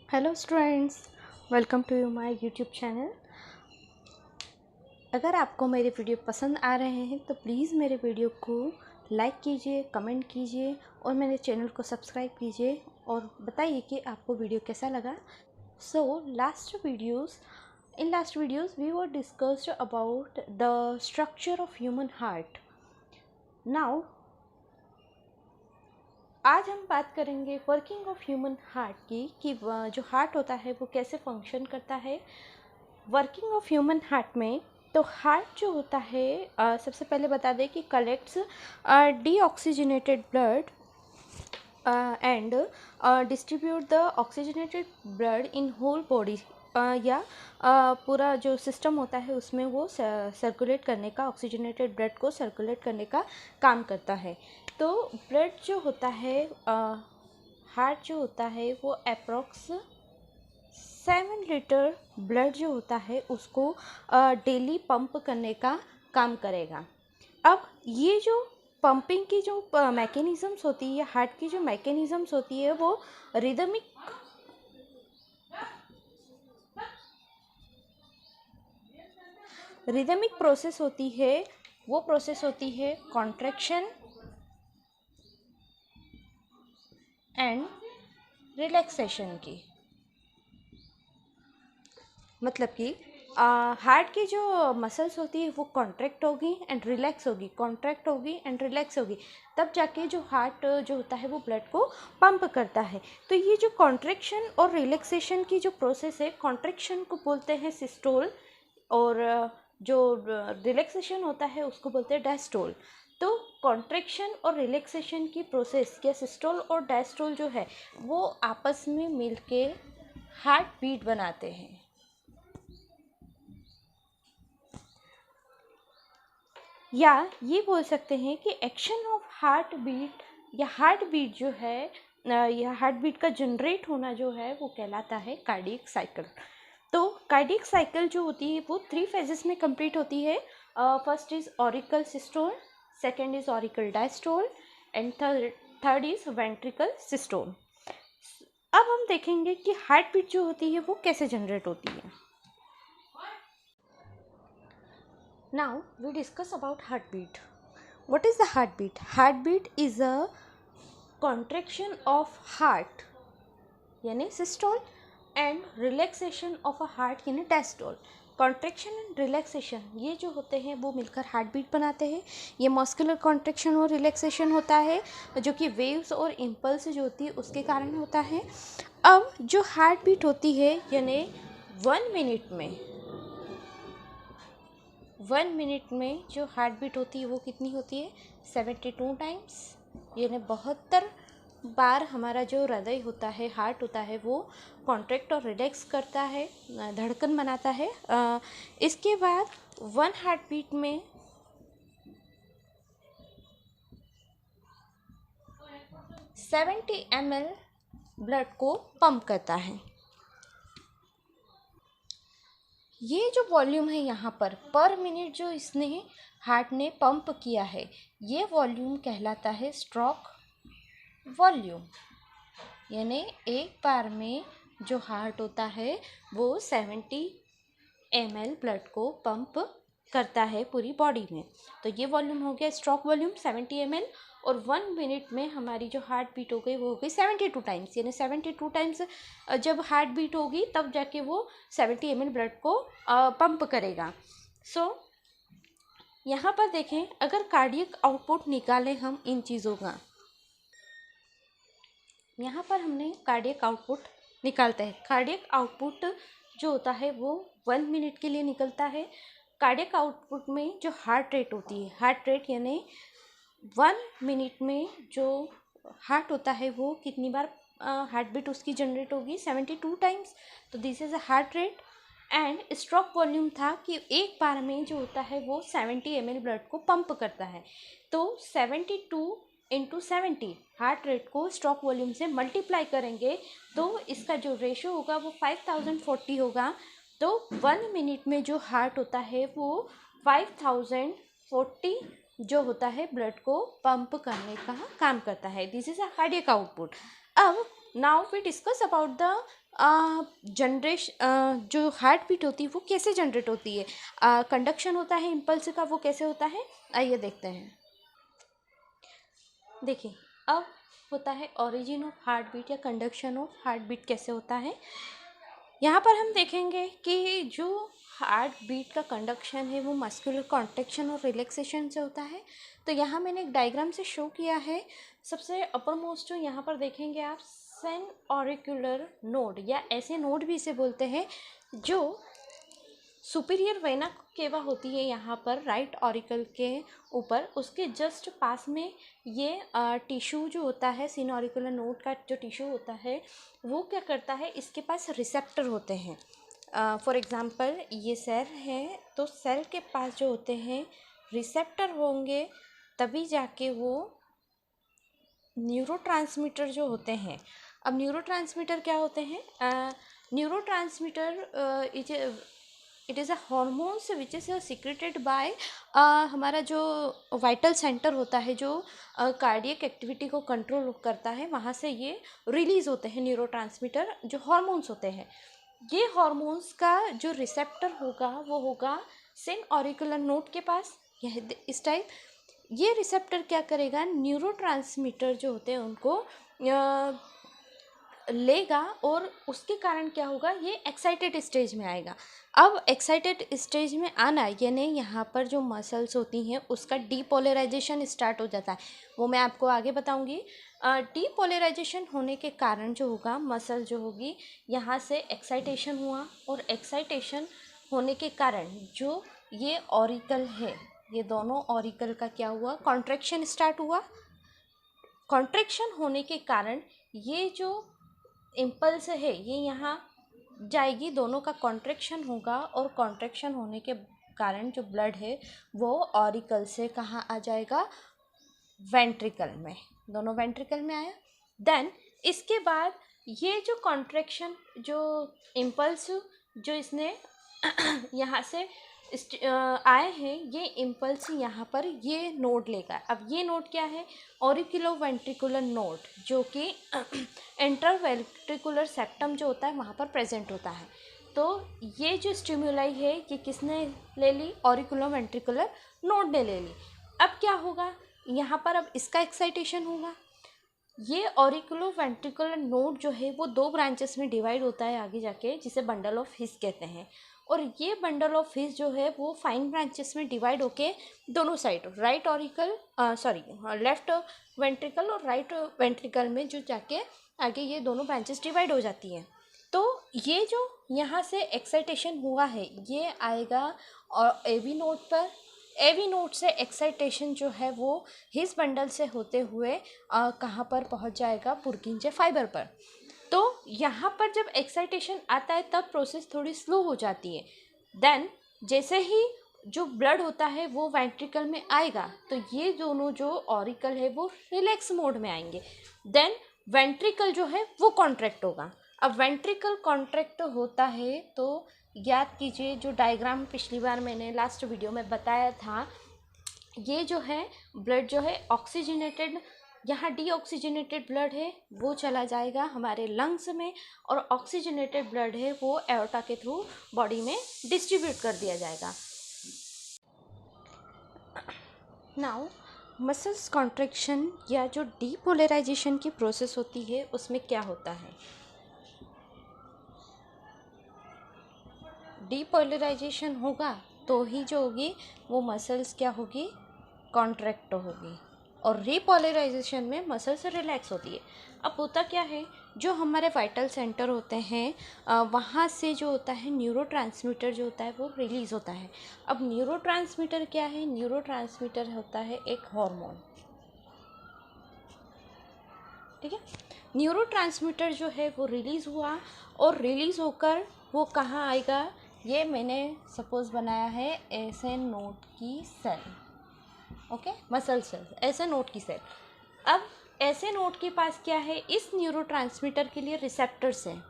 Hello students, welcome to my YouTube channel. अगर आपको मेरे वीडियो पसंद आ रहे हैं तो प्लीज़ मेरे वीडियो को लाइक कीजिए, कमेंट कीजिए और मेरे चैनल को सब्सक्राइब कीजिए और बताइए कि आपको वीडियो कैसा लगा। So in last videos we were discussed about the structure of human heart. Now आज हम बात करेंगे वर्किंग ऑफ ह्यूमन हार्ट की कि जो हार्ट होता है वो कैसे फंक्शन करता है। वर्किंग ऑफ ह्यूमन हार्ट में तो हार्ट जो होता है सबसे पहले बता दें कि collects deoxygenated blood and distribute the oxygenated blood in whole body या पूरा जो सिस्टम होता है उसमें वो सर्कुलेट करने का, ऑक्सीजनेटेड ब्लड को सर्कुलेट करने का काम करता है। तो ब्लड जो होता है, हार्ट जो होता है वो अप्रॉक्स 7 लीटर ब्लड जो होता है उसको डेली पंप करने का काम करेगा। अब ये जो पंपिंग की जो मैकेनिज़म्स होती है, हार्ट की जो मैकेनिज़म्स होती है वो रिदमिक प्रोसेस होती है। वो प्रोसेस होती है कॉन्ट्रैक्शन एंड रिलैक्सेशन की। मतलब कि हार्ट की जो मसल्स होती है वो कॉन्ट्रैक्ट होगी एंड रिलैक्स होगी, कॉन्ट्रैक्ट होगी एंड रिलैक्स होगी, तब जाके जो हार्ट जो होता है वो ब्लड को पंप करता है। तो ये जो कॉन्ट्रैक्शन और रिलैक्सेशन की जो प्रोसेस है, कॉन्ट्रैक्शन को बोलते हैं सिस्टोल और जो रिलैक्सेशन होता है उसको बोलते हैं डायस्टोल। तो कॉन्ट्रैक्शन और रिलैक्सेशन की प्रोसेस या सिस्टोल और डायस्टोल जो है वो आपस में मिलके हार्ट बीट बनाते हैं। या ये बोल सकते हैं कि एक्शन ऑफ हार्ट बीट या हार्ट बीट जो है या हार्ट बीट का जनरेट होना जो है वो कहलाता है कार्डियक साइकिल। तो कार्डियक साइकिल जो होती है वो 3 फेजेस में कंप्लीट होती है। First is auricle systole, second is auricle diastole and third is ventricle systole. अब हम देखेंगे कि हार्ट बीट जो होती है वो कैसे जनरेट होती है। Now we discuss about heartbeat. What is the heartbeat? Heartbeat is a contraction of heart यानी systole and relaxation of a heart यानी diastole. कॉन्ट्रैक्शन एंड रिलैक्सेशन ये जो होते हैं वो मिलकर हार्ट बीट बनाते हैं। ये मस्कुलर कॉन्ट्रैक्शन और रिलैक्सेशन होता है जो कि वेव्स और इम्पल्स जो होती है उसके कारण होता है। अब जो हार्ट बीट होती है यानी 1 मिनट में जो हार्ट बीट होती है वो कितनी होती है? 72 टाइम्स, यानी 72 बार हमारा जो हृदय होता है, हार्ट होता है, वो कॉन्ट्रैक्ट और रिलैक्स करता है, धड़कन बनाता है। इसके बाद 1 हार्ट बीट में 70 ml ब्लड को पंप करता है। ये जो वॉल्यूम है यहाँ पर मिनट जो इसने हार्ट ने पंप किया है ये वॉल्यूम कहलाता है स्ट्रोक वॉल्यूम। यानी एक बार में जो हार्ट होता है वो 70 ml ब्लड को पंप करता है पूरी बॉडी में। तो ये वॉल्यूम हो गया स्ट्रोक वॉल्यूम 70 ml और 1 मिनट में हमारी जो हार्ट बीट हो गई वो हो गई 72 टाइम्स। यानी 72 टाइम्स जब हार्ट बीट होगी तब जाके वो 70 ml ब्लड को पंप करेगा। सो यहाँ पर देखें, अगर कार्डियक आउटपुट निकालें हम इन चीज़ों का, यहाँ पर हमने कार्डियक आउटपुट निकालते हैं। कार्डियक आउटपुट जो होता है वो 1 मिनट के लिए निकलता है। कार्डियक आउटपुट में जो हार्ट रेट होती है, हार्ट रेट यानी 1 मिनट में जो हार्ट होता है वो कितनी बार हार्ट बीट उसकी जनरेट होगी? 72 टाइम्स। तो this is a heart rate. And stroke volume था कि एक बार में जो होता है वो 70 ml ब्लड को पंप करता है। तो 72 इंटू 70 हार्ट रेट को स्ट्रोक वॉल्यूम से मल्टीप्लाई करेंगे तो इसका जो रेशो होगा वो 5040 होगा। तो 1 मिनट में जो हार्ट होता है वो 5040 जो होता है ब्लड को पंप करने का काम करता है। This is a cardiac output. अब now we discuss about the generation, जो हार्ट बीट होती है वो कैसे जनरेट होती है, कंडक्शन होता है इम्पल्स का, वो कैसे होता है, आइए देखते हैं। देखिए, अब होता है ओरिजिन ऑफ हार्ट बीट या कंडक्शन ऑफ हार्ट बीट कैसे होता है। यहाँ पर हम देखेंगे कि जो हार्ट बीट का कंडक्शन है वो मस्कुलर कॉन्ट्रैक्शन और रिलैक्सेशन से होता है। तो यहाँ मैंने एक डायग्राम से शो किया है। सबसे अपर मोस्ट जो यहाँ पर देखेंगे आप, सेन ऑरिकुलर नोड, या ऐसे नोड भी इसे बोलते हैं, जो सुपीरियर वेना केवा होती है यहाँ पर राइट ऑरिकल के ऊपर, उसके जस्ट पास में ये टिश्यू जो होता है, सीन ऑरिकुलर नोड का जो टिश्यू होता है वो क्या करता है, इसके पास रिसेप्टर होते हैं। फॉर एग्ज़ाम्पल ये सेल है, तो सेल के पास जो होते हैं रिसेप्टर होंगे, तभी जाके वो न्यूरोट्रांसमीटर जो होते हैं। अब न्यूरोट्रांसमीटर क्या होते हैं? Neurotransmitter it is a hormones which is secreted by हमारा जो वाइटल सेंटर होता है, जो कार्डियक एक्टिविटी को कंट्रोल करता है, वहाँ से ये रिलीज़ होते हैं न्यूरोट्रांसमीटर, जो हॉर्मोन्स होते हैं। ये हॉर्मोन्स का जो रिसेप्टर होगा वो होगा सेन ऑरिकुलर नोड के पास, यह इस टाइप। ये रिसेप्टर क्या करेगा, न्यूरोट्रांसमीटर जो होते हैं उनको लेगा, और उसके कारण क्या होगा, ये एक्साइटेड स्टेज में आएगा। अब एक्साइटेड स्टेज में आना यानी यहाँ पर जो मसल्स होती हैं उसका डीपोलराइजेशन स्टार्ट हो जाता है, वो मैं आपको आगे बताऊँगी। डीपोलराइजेशन होने के कारण जो होगा, मसल जो होगी यहाँ से एक्साइटेशन हुआ, और एक्साइटेशन होने के कारण जो ये ऑरिकल है, ये दोनों ऑरिकल का क्या हुआ, कॉन्ट्रैक्शन स्टार्ट हुआ। कॉन्ट्रैक्शन होने के कारण ये जो इम्पल्स है ये यहाँ जाएगी, दोनों का कॉन्ट्रैक्शन होगा, और कॉन्ट्रैक्शन होने के कारण जो ब्लड है वो ऑरिकल से कहाँ आ जाएगा, वेंट्रिकल में, दोनों वेंट्रिकल में आया। देन इसके बाद ये जो कॉन्ट्रैक्शन, जो इम्पल्स जो इसने यहाँ से आए हैं, ये इम्पल्स यहाँ पर ये नोड लेगा। अब ये नोड क्या है, ऑरिकुलो वेंट्रिकुलर नोड, जो कि इंटरवेंट्रिकुलर सेप्टम जो होता है वहाँ पर प्रेजेंट होता है। तो ये जो स्टिमुलाई है ये किसने ले ली, ऑरिकुलो वेंट्रिकुलर नोड ने ले ली। अब क्या होगा यहाँ पर, अब इसका एक्साइटेशन होगा। ये ऑरिकुलो वेंट्रिकुलर नोड जो है वो 2 ब्रांचेस में डिवाइड होता है आगे जाके, जिसे बंडल ऑफ हिस कहते हैं। और ये बंडल ऑफ हिस जो है वो फाइन ब्रांचेस में डिवाइड होके दोनों side, right auricle left ventricle और राइट वेंट्रिकल में जो जाके आगे ये दोनों ब्रांचेस डिवाइड हो जाती हैं। तो ये जो यहाँ से एक्साइटेशन हुआ है ये आएगा और एवी नोड पर। एवी नोड से एक्साइटेशन जो है वो हिस बंडल से होते हुए कहाँ पर पहुँच जाएगा, पुर्किंजे फाइबर पर। तो यहाँ पर जब एक्साइटेशन आता है तब प्रोसेस थोड़ी स्लो हो जाती है। देन जैसे ही जो ब्लड होता है वो वेंट्रिकल में आएगा, तो ये दोनों जो ऑरिकल है वो रिलैक्स मोड में आएंगे। देन वेंट्रिकल जो है वो कॉन्ट्रैक्ट होगा। अब वेंट्रिकल कॉन्ट्रैक्ट होता है तो याद कीजिए, जो डायग्राम पिछली बार मैंने लास्ट वीडियो में बताया था, ये जो है ब्लड जो है ऑक्सीजनेटेड, यहाँ डीऑक्सीजनेटेड ब्लड है वो चला जाएगा हमारे लंग्स में, और ऑक्सीजनेटेड ब्लड है वो एओर्टा के थ्रू बॉडी में डिस्ट्रीब्यूट कर दिया जाएगा। नाउ मसल्स कॉन्ट्रैक्शन या जो डीपोलराइजेशन की प्रोसेस होती है उसमें क्या होता है, डीपोलराइजेशन होगा तो ही जो होगी वो मसल्स क्या होगी, कॉन्ट्रैक्ट होगी, और रीपोलराइजेशन में मसल्स रिलैक्स होती है। अब होता क्या है, जो हमारे वाइटल सेंटर होते हैं वहाँ से जो होता है न्यूरोट्रांसमीटर जो होता है वो रिलीज़ होता है। अब न्यूरोट्रांसमीटर क्या है, न्यूरोट्रांसमीटर होता है एक हार्मोन, ठीक है। न्यूरोट्रांसमीटर जो है वो रिलीज़ हुआ, और रिलीज़ होकर वो कहाँ आएगा, ये मैंने सपोज़ बनाया है ऐसे नोट की सेल, ओके, मसल सेल, ऐसे नोट की सेल। अब ऐसे नोट के पास क्या है, इस न्यूरोट्रांसमीटर के लिए रिसेप्टर्स हैं,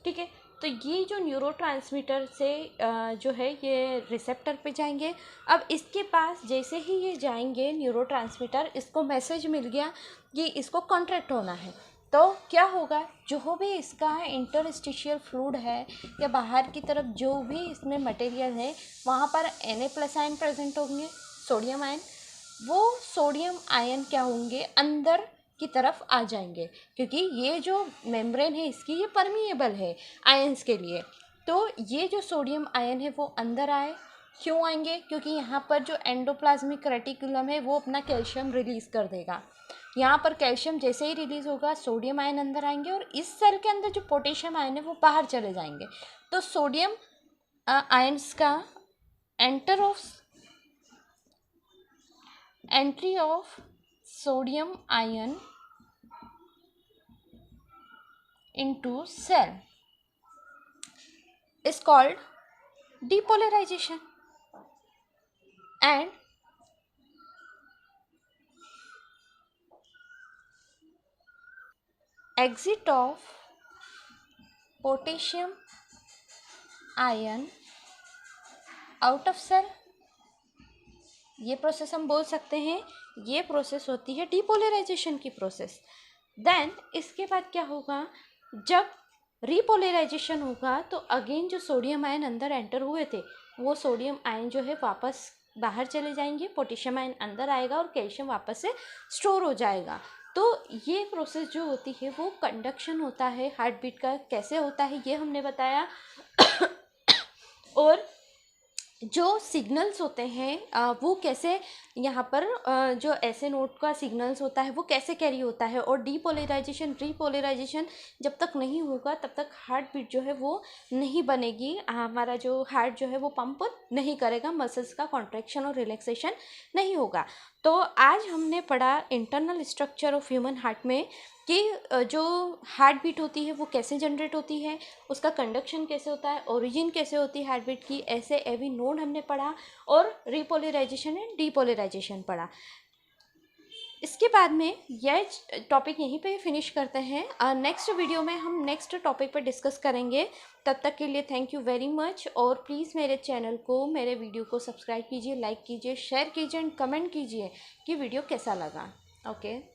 ठीक है। तो ये जो न्यूरोट्रांसमीटर से जो है ये रिसेप्टर पे जाएंगे। अब इसके पास जैसे ही ये जाएंगे न्यूरोट्रांसमीटर, इसको मैसेज मिल गया कि इसको कॉन्ट्रैक्ट होना है। तो क्या होगा, जो भी इसका इंटरस्टिशियल फ्लूइड है या बाहर की तरफ जो भी इसमें मटेरियल है वहाँ पर Na+ आयन प्रेजेंट होंगे, सोडियम आयन। वो सोडियम आयन क्या होंगे, अंदर की तरफ आ जाएंगे, क्योंकि ये जो मेम्ब्रेन है इसकी ये परमिएबल है आयंस के लिए। तो ये जो सोडियम आयन है वो अंदर आए। क्यों आएंगे, क्योंकि यहाँ पर जो एंडोप्लाज्मिक रेटिकुलम है वो अपना कैल्शियम रिलीज़ कर देगा। यहाँ पर कैल्शियम जैसे ही रिलीज़ होगा सोडियम आयन अंदर आएंगे, और इस सेल के अंदर जो पोटेशियम आयन है वो बाहर चले जाएंगे। तो सोडियम आयन्स का entry of sodium ion into cell is called depolarization, and exit of potassium ion out of cell, ये प्रोसेस हम बोल सकते हैं, ये प्रोसेस होती है डीपोलराइजेशन की प्रोसेस। देन इसके बाद क्या होगा, जब रीपोलराइजेशन होगा तो अगेन जो सोडियम आयन अंदर एंटर हुए थे वो सोडियम आयन जो है वापस बाहर चले जाएंगे, पोटेशियम आयन अंदर आएगा और कैल्शियम वापस से स्टोर हो जाएगा। तो ये प्रोसेस जो होती है वो कंडक्शन होता है हार्ट बीट का, कैसे होता है ये हमने बताया। और जो सिग्नल्स होते हैं वो कैसे यहाँ पर जो ऐसे नोट का सिग्नल्स होता है वो कैसे कैरी होता है, और डीपोलराइजेशन रीपोलराइजेशन जब तक नहीं होगा तब तक हार्ट बीट जो है वो नहीं बनेगी, हमारा जो हार्ट जो है वो पंप नहीं करेगा, मसल्स का कॉन्ट्रैक्शन और रिलैक्सेशन नहीं होगा। तो आज हमने पढ़ा internal structure of human heart में कि जो हार्ट बीट होती है वो कैसे जनरेट होती है, उसका कंडक्शन कैसे होता है, ओरिजिन कैसे होती है हार्ट बीट की, ऐसे एवी नोड हमने पढ़ा, और रीपोलराइजेशन एंड डीपोलराइजेशन पढ़ा। इसके बाद में यह टॉपिक यहीं पे फिनिश करते हैं। नेक्स्ट वीडियो में हम नेक्स्ट टॉपिक पर डिस्कस करेंगे। तब तक के लिए थैंक यू वेरी मच, और प्लीज़ मेरे चैनल को, मेरे वीडियो को सब्सक्राइब कीजिए, लाइक कीजिए, शेयर कीजिए एंड कमेंट कीजिए कि वीडियो कैसा लगा। ओके।